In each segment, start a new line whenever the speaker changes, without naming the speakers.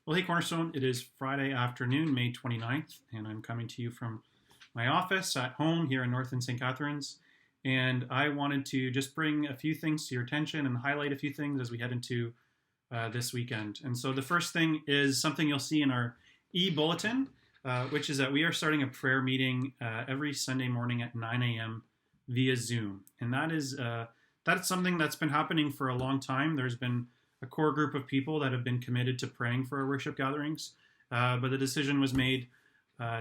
Well, hey, Cornerstone, it is Friday afternoon, May 29th, and I'm coming to you from my office at home here in North and St. Catharines. And I wanted to just bring a few things to your attention and highlight a few things as we head into this weekend. And so the first thing is something you'll see in our e-bulletin, which is that we are starting a prayer meeting every Sunday morning at 9 a.m. via Zoom. And that's something that's been happening for a long time. There's been a core group of people that have been committed to praying for our worship gatherings, but the decision was made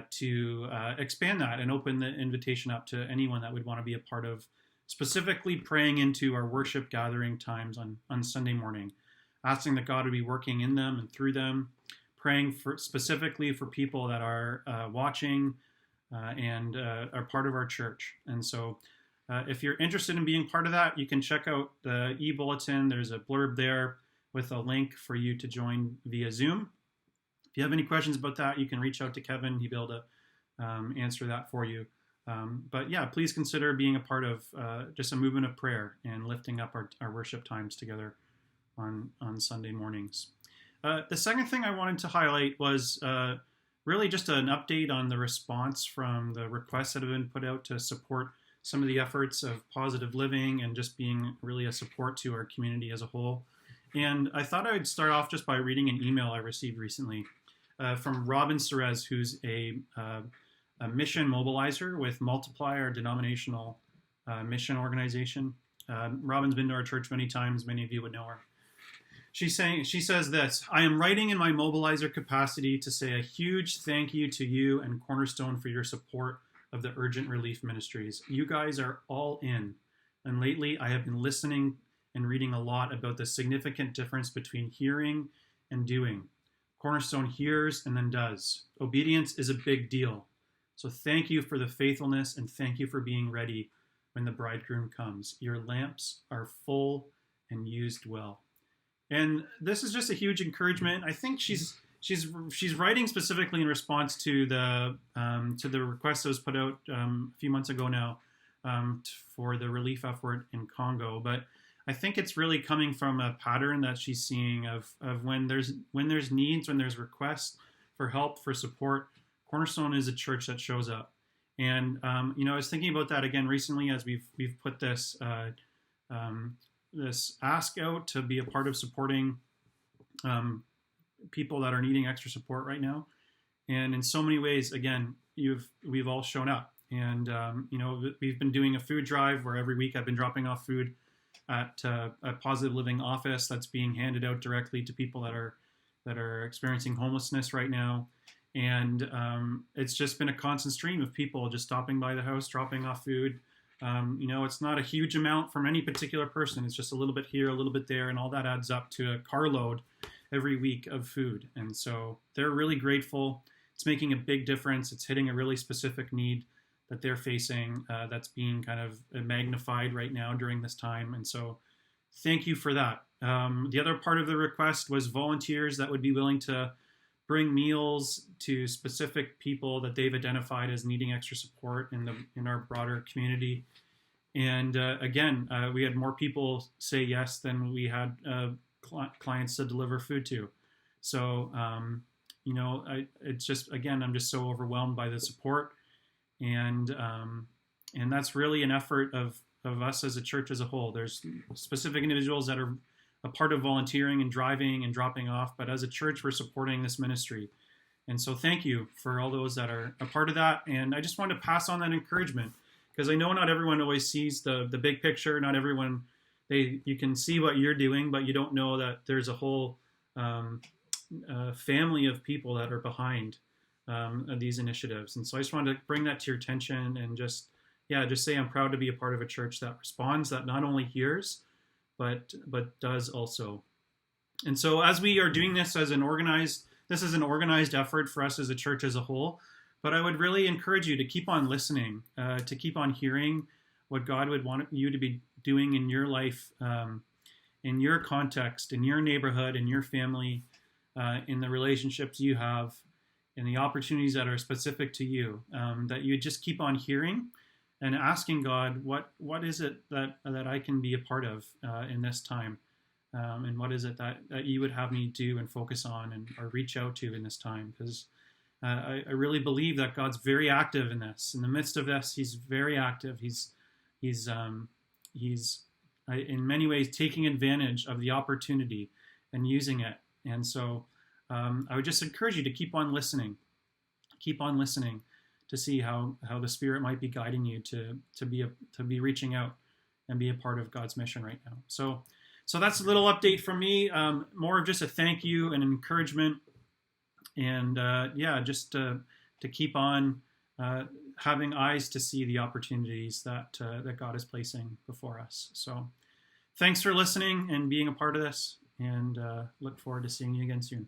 to expand that and open the invitation up to anyone that would want to be a part of specifically praying into our worship gathering times on Sunday morning, asking that God would be working in them and through them, praying specifically for people that are watching and are part of our church. And so if you're interested in being part of that, you can check out the e-bulletin. There's a blurb there with a link for you to join via Zoom. If you have any questions about that, you can reach out to Kevin. He'll be able to answer that for you. But yeah, please consider being a part of just a movement of prayer and lifting up our worship times together on Sunday mornings. The second thing I wanted to highlight was really just an update on the response from the requests that have been put out to support some of the efforts of positive living and just being really a support to our community as a whole. And I thought I would start off just by reading an email I received recently from Robin Cerez, who's a mission mobilizer with Multiplier Denominational Mission Organization. Robin's been to our church many times. Many of you would know her. She says this: I am writing in my mobilizer capacity to say a huge thank you to you and Cornerstone for your support of the urgent relief ministries. You guys are all in. And lately I have been listening and reading a lot about the significant difference between hearing and doing. Cornerstone hears and then does. Obedience is a big deal. So thank you for the faithfulness and thank you for being ready when the bridegroom comes. Your lamps are full and used well. And this is just a huge encouragement. I think she's writing specifically in response to the request that was put out a few months ago now for the relief effort in Congo. But I think it's really coming from a pattern that she's seeing of when there's needs, when there's requests for help, for support. Cornerstone is a church that shows up. And I was thinking about that again recently as we've put this this ask out to be a part of supporting people that are needing extra support right now. And in so many ways, again, we've all shown up. And we've been doing a food drive where every week I've been dropping off food at a Positive Living office that's being handed out directly to people that are experiencing homelessness right now. And it's just been a constant stream of people just stopping by the house, dropping off food. It's not a huge amount from any particular person. It's just a little bit here, a little bit there, and all that adds up to a carload every week of food. And so they're really grateful. It's making a big difference. It's hitting a really specific need that they're facing that's being kind of magnified right now during this time. And so thank you for that. The other part of the request was volunteers that would be willing to bring meals to specific people that they've identified as needing extra support in our broader community. And again, we had more people say yes than we had clients to deliver food to. So, it's just, again, I'm just so overwhelmed by the support. And that's really an effort of us as a church as a whole. There's specific individuals that are a part of volunteering and driving and dropping off, but as a church, we're supporting this ministry. And so thank you for all those that are a part of that. And I just wanted to pass on that encouragement because I know not everyone always sees the big picture. Not everyone, you can see what you're doing, but you don't know that there's a whole family of people that are behind these initiatives. And so I just wanted to bring that to your attention and just say I'm proud to be a part of a church that responds, that not only hears, but does also. And so as we are doing this this is an organized effort for us as a church as a whole, but I would really encourage you to keep on listening, to keep on hearing what God would want you to be doing in your life, in your context, in your neighborhood, in your family, in the relationships you have, in the opportunities that are specific to you, that you just keep on hearing and asking God, what is it that I can be a part of in this time? and what is it that you would have me do and focus on and or reach out to in this time? Because I really believe that God's very active in this. In the midst of this, He's very active. He's in many ways taking advantage of the opportunity and using it. And so I would just encourage you to keep on listening to see how the Spirit might be guiding you to be reaching out and be a part of God's mission right now. So that's a little update from me. More of just a thank you and encouragement, and just to keep on having eyes to see the opportunities that God is placing before us. So thanks for listening and being a part of this, and look forward to seeing you again soon.